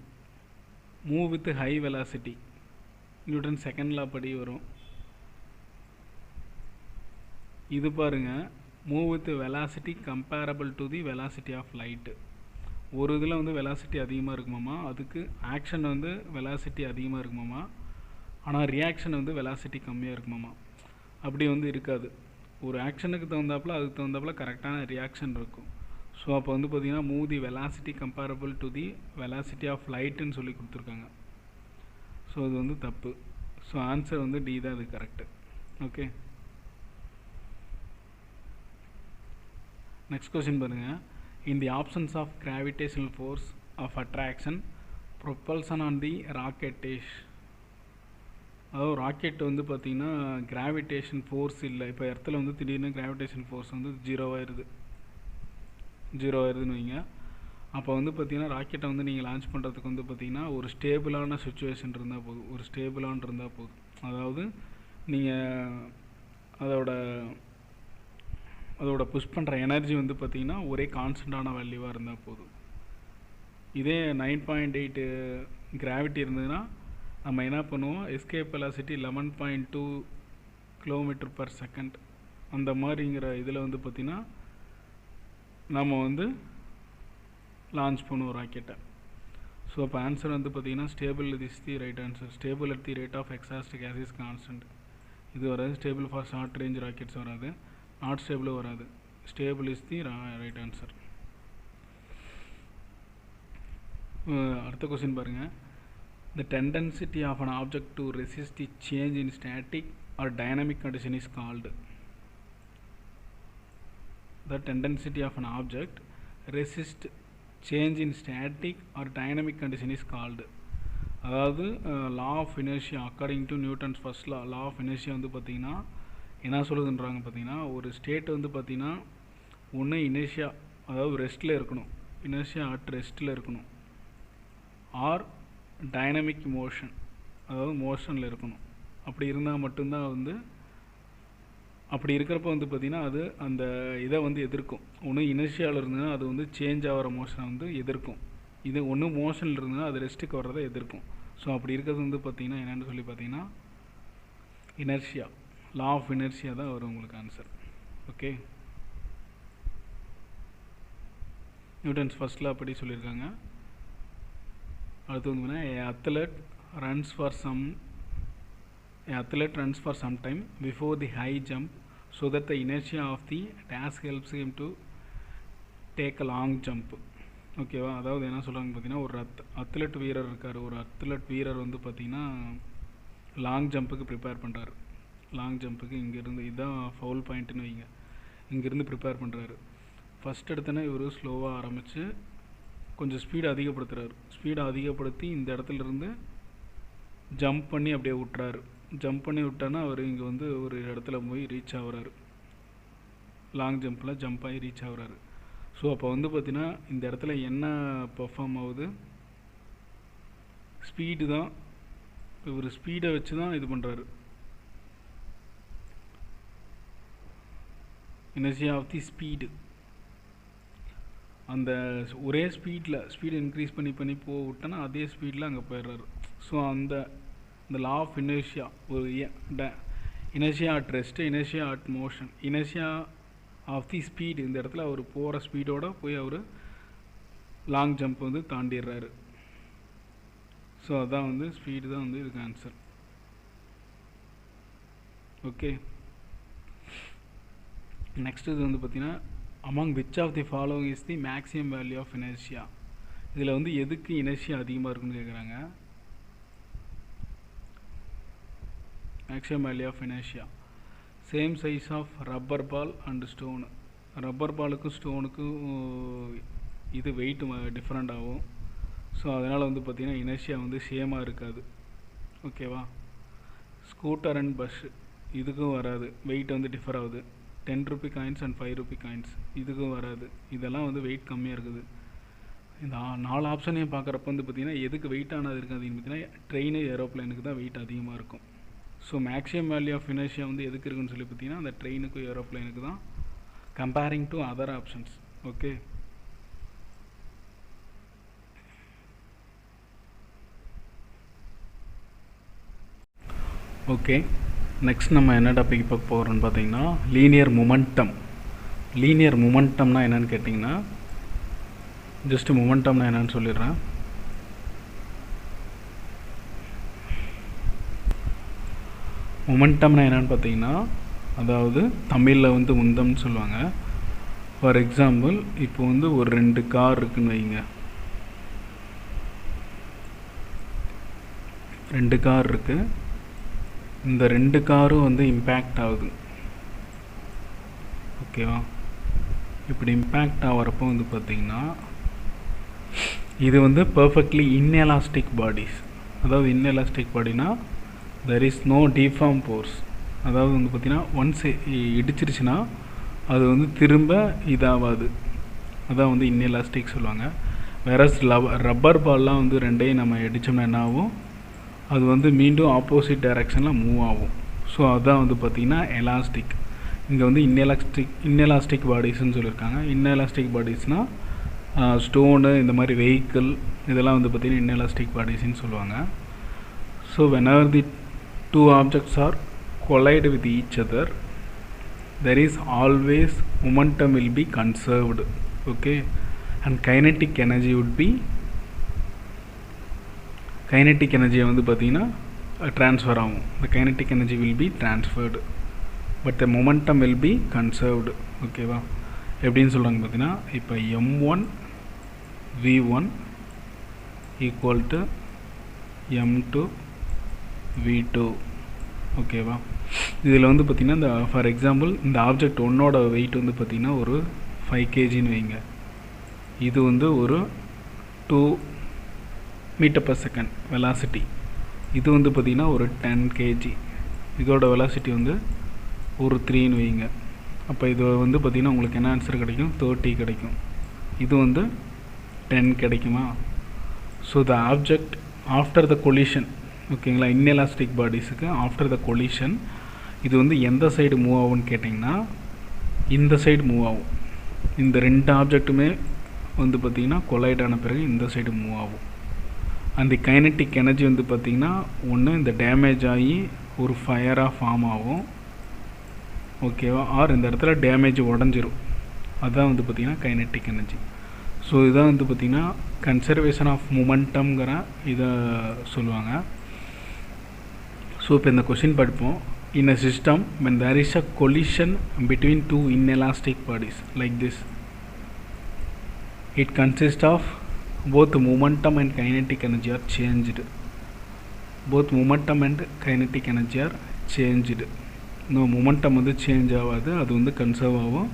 Move with high velocity Newton second law படி வரும். இது பாருங்கள், move with velocity comparable to the velocity of light. ஒரு இதில் வந்து வெலாசிட்டி அதிகமாக இருக்குமாமா, அதுக்கு ஆக்ஷன் வந்து வெலாசிட்டி அதிகமாக இருக்குமாமா, ஆனால் ரியாக்ஷன் வந்து வெலாசிட்டி கம்மியாக இருக்குமாமா. அப்படி வந்து இருக்காது. ஒரு ஆக்ஷனுக்கு தகுந்தாப்பில் அதுக்கு தகுந்தாப்பில் கரெக்டான ரியாக்ஷன் இருக்கும். ஸோ அப்போ வந்து பார்த்திங்கன்னா move the velocity comparable to the velocity of லைட்டுன்னு சொல்லி கொடுத்துருக்காங்க. ஸோ அது வந்து தப்பு. ஸோ ஆன்சர் வந்து டி தான், அது கரெக்டு. ஓகே. நெக்ஸ்ட் கொஸ்டின் பாருங்கள். In the options of gravitational force of attraction propulsion on the rockets. அதாவது ராக்கெட் வந்து பார்த்திங்கன்னா கிராவிடேஷன் ஃபோர்ஸ் இல்லை. இப்போ இடத்துல வந்து திடீர்னு கிராவிடேஷன் ஃபோர்ஸ் வந்து ஜீரோவாயிருதுன்னு வைங்க. அப்போ வந்து பார்த்திங்கன்னா ராக்கெட்டை வந்து நீங்கள் லான்ச் பண்ணுறதுக்கு வந்து பார்த்திங்கன்னா ஒரு ஸ்டேபிளான சுச்சுவேஷன் இருந்தால் போதும். ஒரு ஸ்டேபிளான இருந்தால் போதும். அதாவது நீங்கள் அதோட புஷ் பண்ணுற எனர்ஜி வந்து பார்த்திங்கன்னா ஒரே கான்ஸ்டண்ட்டான வேல்யூவாக இருந்தால் போதும். இதே 9.8 கிராவிட்டி இருந்ததுன்னா நம்ம என்ன பண்ணுவோம், எஸ்கேப் வெலாசிட்டி 11.2 km/s அந்த மாதிரிங்கிற இதில் வந்து பார்த்திங்கன்னா நம்ம வந்து லான்ச் பண்ணுவோம் ராக்கெட்டை. ஸோ அப்போ ஆன்சர் வந்து பார்த்திங்கன்னா stable is the right answer. Stable at the rate of exhaust gas is constant. இது வராது. Stable for short range rockets வராது. நாட் ஸ்டேபிளும் வராது. Stable is the right answer. அடுத்த கொஸ்டின் பாருங்கள். The tendency of an object to resist the change in static or dynamic condition is called. The tendency of an object resist change in static or dynamic condition is called. அதாவது law of inertia according to Newton's first law of inertia வந்து பார்த்திங்கன்னா என்ன சொல்லுதுன்றாங்க பார்த்தீங்கன்னா, ஒரு state வந்து பார்த்திங்கன்னா ஒன்று inertia அதாவது ரெஸ்ட்டில் இருக்கணும், இனர்ஷியா அட் ரெஸ்ட்டில் இருக்கணும், ஆர் டைனமிக் மோஷன் அதாவது மோஷனில் இருக்கணும். அப்படி இருந்தால் மட்டும்தான் வந்து, அப்படி இருக்கிறப்ப வந்து பார்த்திங்கன்னா அது அந்த இதை வந்து எதிர்க்கும். ஒன்று இனர்ஷியாவில் இருந்ததுன்னா அது வந்து சேஞ்ச் ஆகிற மோஷனை வந்து எதிர்க்கும். இது ஒன்று மோஷனில் இருந்ததுன்னா அது ரெஸ்ட்டுக்கு வர்றதை எதிர்க்கும். ஸோ அப்படி இருக்கிறது வந்து பார்த்திங்கன்னா என்னென்னு சொல்லி பார்த்தீங்கன்னா இனர்ஷியா, லா ஆஃப் இனர்ஷியா தான் வரும் உங்களுக்கு ஆன்சர். ஓகே. நியூட்டன்ஸ் ஃபர்ஸ்ட் லா அப்படி சொல்லியிருக்காங்க. அடுத்து வந்து athlete runs for some time before the high jump so that the inertia of the task helps him to take a long jump. ஓகேவா. அதாவது என்ன சொல்கிறாங்க பார்த்தீங்கன்னா, ஒரு அத்லெட் வீரர் இருக்கார். ஒரு அத்லெட் வீரர் வந்து பார்த்திங்கன்னா லாங் ஜம்புக்கு ப்ரிப்பேர் பண்ணுறாரு. லாங் ஜம்புக்கு இங்கேருந்து இதுதான் ஃபவுல் பாயிண்ட்டுன்னு வைங்க. இங்கேருந்து ப்ரிப்பேர் பண்ணுறாரு. ஃபஸ்ட் எடுத்தோன்னே இவர் ஸ்லோவாக ஆரம்பித்து கொஞ்சம் ஸ்பீடை அதிகப்படுத்துகிறாரு. ஸ்பீடை அதிகப்படுத்தி இந்த இடத்துலேருந்து ஜம்ப் பண்ணி அப்படியே விட்டுறாரு. ஜம்ப் பண்ணி விட்டானா அவர் இங்கே வந்து ஒரு இடத்துல போய் ரீச் ஆகுறாரு. லாங் ஜம்பில் ஜம்ப் ஆகி ரீச் ஆகுறாரு. ஸோ அப்போ வந்து பார்த்திங்கன்னா இந்த இடத்துல என்ன பெர்ஃபார்ம் ஆகுது, ஸ்பீடு தான். இவர் ஸ்பீடை வச்சு தான் இது பண்ணுறாரு. இனர்ஷியா ஆஃப் தி ஸ்பீடு, அந்த ஒரே ஸ்பீடு இன்க்ரீஸ் பண்ணி விட்டோன்னா அதே ஸ்பீடில் அங்கே போயிடுறாரு. ஸோ அந்த லா ஆஃப் இனர்ஷியா, ஒரு inertia at rest, inertia at motion, inertia of the speed, இந்த இடத்துல அவர் போகிற ஸ்பீடோடு போய் அவர் லாங் ஜம்ப் வந்து தாண்டிடுறாரு. ஸோ அதான் வந்து ஸ்பீடு தான் வந்து இதுக்கு ஆன்சர். ஓகே, நெக்ஸ்ட் இது வந்து பார்த்திங்கன்னா among which of the following is the maximum value of inertia. இதில் வந்து எதுக்கு இனர்ஷியா அதிகமாக இருக்குன்னு கேட்குறாங்க. Maximum value of inertia, same size of rubber ball and stone. Rubber பாலுக்கும் ஸ்டோனுக்கும் இது வெயிட் டிஃப்ரெண்ட் ஆகும். ஸோ அதனால் வந்து பார்த்திங்கன்னா இனர்ஷியா வந்து சேமாக இருக்காது. ஓகேவா. ஸ்கூட்டர் அண்ட் பஸ் இதுக்கும் வராது, வெயிட் வந்து டிஃபர் ஆகுது. 10 Ruby coins and 5 Ruby coins இதுக்கும் வராது. இதெல்லாம் வந்து வெயிட் கம்மியாக இருக்குது. இந்த 4 ஆப்ஷனையும் பார்க்குறப்ப வந்து பார்த்திங்கன்னா எதுக்கு வெயிட்டானது இருக்காதுன்னு பார்த்தீங்கன்னா ட்ரெயின், ஏரோப்ளைனுக்கு தான் வெயிட் அதிகமாக இருக்கும். So maximum value of inertia வந்து எதுக்கு இருக்குன்னு சொல்லி பார்த்தீங்கன்னா அந்த ட்ரெயினுக்கும் ஏரோப்ளைனுக்கு தான், comparing to other options. Okay, okay next நம்ம என்ன டாபிக் பார்க்க போகிறோம்னு பார்த்தீங்கன்னா லீனியர் மொமெண்டம். லீனியர் மொமெண்டம்னா என்னென்னு கேட்டிங்கன்னா, ஜஸ்ட் மொமெண்டம்னா என்னென்னு சொல்லிடுறேன். மொமெண்டம்னா என்னென்னு பார்த்தீங்கன்னா, அதாவது தமிழில் வந்து உந்தம்னு சொல்லுவாங்க. ஃபார் எக்ஸாம்பிள் இப்போ வந்து ஒரு 2 கார் இருக்குன்னு வைங்க. 2 கார் இருக்குது. இந்த 2 காரும் வந்து இம்பேக்ட் ஆகுது. ஓகேவா. இப்படி இம்பேக்ட் ஆகிறப்போ வந்து பார்த்திங்கன்னா இது வந்து பர்ஃபெக்ட்லி இன்எலாஸ்டிக் பாடிஸ். அதாவது இன்எலாஸ்டிக் பாடினா there is no deform force. அதாவது வந்து பார்த்திங்கன்னா ஒன்ஸ் இடிச்சிருச்சுன்னா அது வந்து திரும்ப இதாகாது. அதான் வந்து இன்எலாஸ்டிக் சொல்லுவாங்க. வேற ரப்பர் பால்லாம் வந்து 2ஐயும் நம்ம இடித்தோம்னா என்ன ஆகும், அது வந்து மீண்டும் ஆப்போசிட் டைரெக்ஷனில் மூவ் ஆகும். ஸோ அதுதான் வந்து பார்த்திங்கன்னா எலாஸ்டிக். இங்கே வந்து இன்எலாஸ்டிக் பாடிஸ்ன்னு சொல்லியிருக்காங்க. இன்எலாஸ்டிக் பாடிஸ்னால் ஸ்டோனு, இந்த மாதிரி வெஹிக்கிள், இதெல்லாம் வந்து பார்த்திங்கன்னா இன்எலாஸ்டிக் பாடிஸ்ன்னு சொல்லுவாங்க. So whenever the 2 objects are collide with each other, there is always momentum will be conserved. Okay, and kinetic energy would be, kinetic எனர்ஜியை வந்து பார்த்திங்கன்னா ட்ரான்ஸ்ஃபர் ஆகும். the kinetic energy will be transferred but the momentum will be conserved. ஓகேவா. எப்படின்னு சொல்கிறாங்க பார்த்தீங்கன்னா, இப்போ m1 v1 equal to m2 v2. ஓகேவா. இதில் வந்து பார்த்திங்கன்னா இந்த ஃபார் எக்ஸாம்பிள் இந்த ஆப்ஜெக்ட் ஒன்னோட வெயிட் வந்து பார்த்திங்கன்னா ஒரு 5 kgன்னு வைங்க. இது வந்து ஒரு 2 மீட்டர் பர் செகண்ட் வெலாசிட்டி. இது வந்து பார்த்திங்கன்னா ஒரு 10 kg. இதோட வெலாசிட்டி வந்து ஒரு 3ன்னு வைங்க. அப்போ இது வந்து பார்த்திங்கன்னா உங்களுக்கு என்ன ஆன்சர் கிடைக்கும், 30 கிடைக்கும். இது வந்து 10 கிடைக்குமா. So the object after the collision, ஓகேங்களா, இன்எலாஸ்டிக் பாடிஸுக்கு ஆஃப்டர் த கொலிஷன் இது வந்து எந்த சைடு மூவ் ஆகும்னு கேட்டிங்கன்னா இந்த சைடு மூவ் ஆகும். இந்த 2 ஆப்ஜெக்ட்டுமே வந்து பார்த்திங்கன்னா கொலைட் ஆன பிறகு இந்த சைடு மூவ் ஆகும். அந்த கைனெட்டிக் எனர்ஜி வந்து பார்த்திங்கன்னா ஒன்று இந்த டேமேஜ் ஆகி ஒரு ஃபயராக ஃபார்ம் ஆகும். ஓகேவா. ஆர் இந்த இடத்துல டேமேஜ் உடஞ்சிரும். அதுதான் வந்து பார்த்திங்கன்னா கைனெட்டிக் எனர்ஜி. ஸோ இதான் வந்து பார்த்திங்கன்னா கன்சர்வேஷன் ஆஃப் மொமெண்டம்ங்கிற இதை சொல்லுவாங்க. ஸோ இப்போ இந்த கொஷின் படிப்போம். In a system, when there is a collision between 2 inelastic bodies like this, it consists of both momentum and kinetic energy are changed. Both momentum and kinetic energy are changed. இந்த momentum வந்து change ஆகாது, அது வந்து conserve ஆகும்.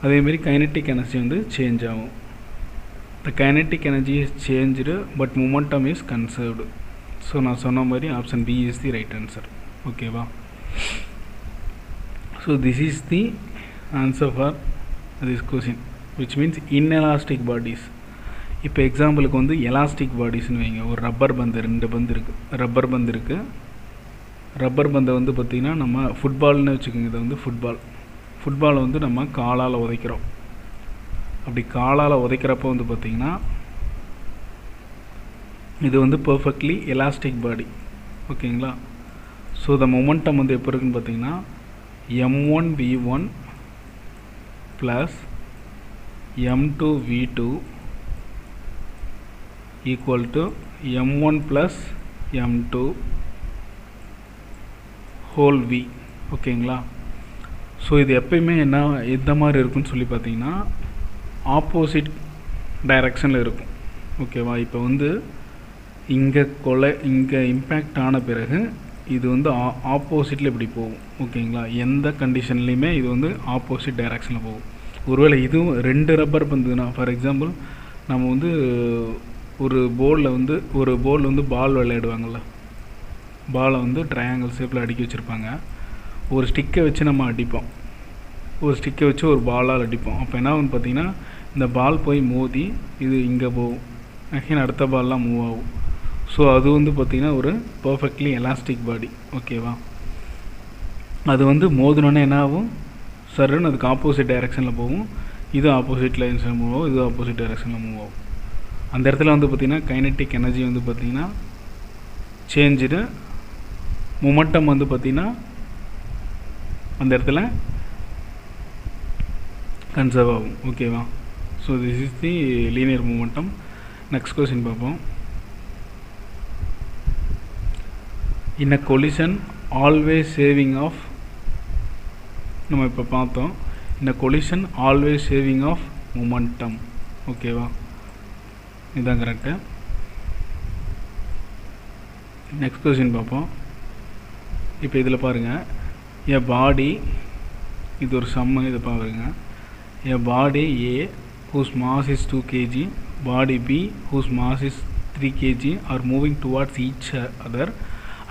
அதேமாரி kinetic energy வந்து change ஆகும். The kinetic energy is changed but momentum is conserved. So நான் சொன்ன மாதிரி option B is the right answer. ஓகேவா? So this is the answer for this question, which means inelastic bodies. இப்போ எக்ஸாம்பிளுக்கு வந்து elastic பாடிஸ்னு வைங்க. ஒரு ரப்பர் பந்து, 2 பந்து இருக்குது, ரப்பர் பந்து இருக்குது. ரப்பர் பந்தை வந்து பார்த்திங்கன்னா நம்ம ஃபுட்பால்னு வச்சுக்கோங்க. இதை வந்து ஃபுட்பாலை வந்து நம்ம காலால் உதைக்கிறோம். அப்படி காலால் உதைக்கிறப்போ வந்து பார்த்திங்கன்னா இது வந்து பர்ஃபெக்ட்லி எலாஸ்டிக் பாடி. ஓகேங்களா? ஸோ த மொமெண்டம் வந்து எப்போ இருக்குன்னு பார்த்தீங்கன்னா m1v1 plus m2v2 equal to m1 plus m2 whole v. ஓகேங்களா? ஸோ இது எப்பயுமே எந்த மாதிரி இருக்குன்னு சொல்லி பார்த்தீங்கன்னா ஆப்போசிட் டைரக்ஷனில் இருக்கும். ஓகேவா? இப்போ வந்து இங்கே இம்பேக்ட் ஆன பிறகு இது வந்து ஆப்போசிட்டில் இப்படி போகும். ஓகேங்களா? எந்த கண்டிஷன்லேயுமே இது வந்து ஆப்போசிட் டைரக்ஷனில் போகும். ஒருவேளை இதுவும் 2 ரப்பர் பந்துனா, ஃபார் எக்ஸாம்பிள் நம்ம வந்து ஒரு போலில் வந்து பால் விளையாடுவாங்கள்ல, பாலை வந்து ட்ரையாங்கிள் ஷேப்பில் அடுக்கி வச்சுருப்பாங்க. ஒரு ஸ்டிக்கை வச்சு நம்ம அடிப்போம், ஒரு ஸ்டிக்கை வச்சு ஒரு பாலால் அடிப்போம். அப்போ என்ன ஆகுன்னு பார்த்தீங்கன்னா இந்த பால் போய் மோதி இது இங்கே போகும், அகைன் அடுத்த பால்லாம் மூவ் ஆகும். ஸோ அது வந்து பார்த்திங்கன்னா ஒரு பர்ஃபெக்ட்லி எலாஸ்டிக் பாடி. ஓகேவா? அது வந்து மோதினோன்னே என்ன ஆகும், சருன்னு அதுக்கு ஆப்போசிட் டைரெக்ஷனில் போகும். இது ஆப்போசிட் லைன்ஸில் மூவ் ஆகும், இது ஆப்போசிட் டைரெக்ஷனில் மூவ் ஆகும். அந்த இடத்துல வந்து பார்த்திங்கன்னா கைனெட்டிக் எனர்ஜி வந்து பார்த்திங்கன்னா சேஞ்சுடு, மொமெண்டம் வந்து பார்த்திங்கன்னா அந்த இடத்துல கன்சர்வ் ஆகும். ஓகேவா? So this is the linear momentum. Next question பார்ப்போம். In a collision always saving of, நம்ம இப்போ பார்த்தோம், in a collision always saving of momentum. ஓகேவா? இதுதான் கரெக்டு. நெக்ஸ்ட் கொஸ்டின் பார்ப்போம். இப்போ இதில் பாருங்கள், a body, இது ஒரு சம்மு, இதை பாருங்க. a body A whose mass is 2 kg, body B whose mass is 3 kg are moving towards each other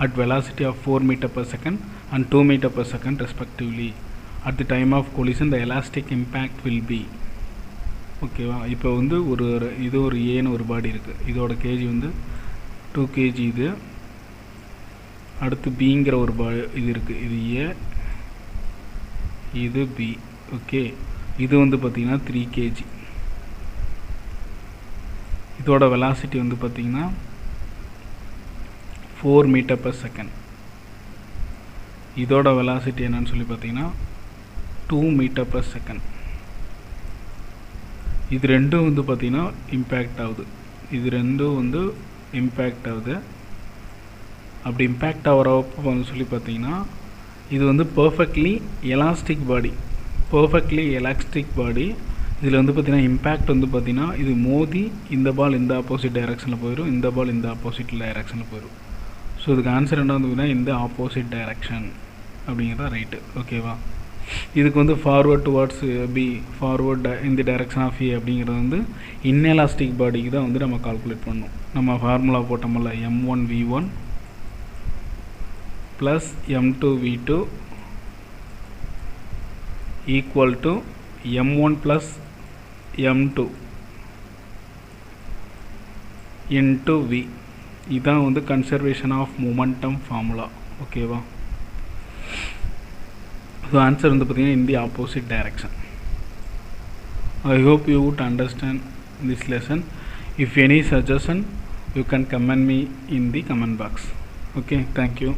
at velocity of 4 meter per second and 2 meter per second respectively. At the time of collision the elastic impact will be. ஓகேவா? இப்போ வந்து இது ஒரு ஏன்னு ஒரு பாடி இருக்குது, இதோட KG வந்து 2 kg. இது அடுத்து பிங்கிற ஒரு இது இருக்குது, இது ஏ, இது பி. ஓகே, இது வந்து பார்த்திங்கன்னா 3 kg. இதோட வெலாசிட்டி வந்து பார்த்திங்கன்னா 4 மீட்டர் per செகண்ட். இதோட வெலாசிட்டி என்னன்னு சொல்லி பார்த்தீங்கன்னா 2 மீட்டர் per செகண்ட். இது ரெண்டும் வந்து பார்த்திங்கன்னா இம்பேக்ட் ஆகுது, இது ரெண்டும் வந்து இம்பேக்ட் ஆகுது. அப்படி இம்பேக்ட் ஆகிறப்போ வந்து சொல்லி பார்த்தீங்கன்னா இது வந்து பர்ஃபெக்ட்லி எலாஸ்டிக் பாடி, இதில் வந்து பார்த்திங்கன்னா இம்பேக்ட் வந்து பார்த்திங்கன்னா இது மோதி இந்த பால் இந்த ஆப்போசிட் டைரெக்ஷனில் போயிடும், இந்த பால் இந்த ஆப்போசிட் டைரெக்ஷனில் போயிடும். ஸோ இதுக்கு ஆன்சர் என்ன வந்து இந்த ஆப்போசிட் டைரெக்ஷன் அப்படிங்கிறதா ரைட்டு. ஓகேவா? இதுக்கு வந்து forward towards B, forward in the direction of A அப்படிங்கிறது வந்து இன்எலாஸ்டிக் பாடிக்கு தான் வந்து நம்ம கால்குலேட் பண்ணணும். நம்ம ஃபார்முலா போட்டோம்ல, m1v1 plus m2v2 equal to m1 plus m2 into v. இதுதான் வந்து கன்சர்வேஷன் ஆஃப் மொமெண்டம் ஃபார்முலா. ஓகேவா? ஸோ ஆன்சர் வந்து பார்த்திங்கன்னா in the opposite direction. I hope you would understand this lesson. If any suggestion you can comment me in the comment box. Okay, thank you.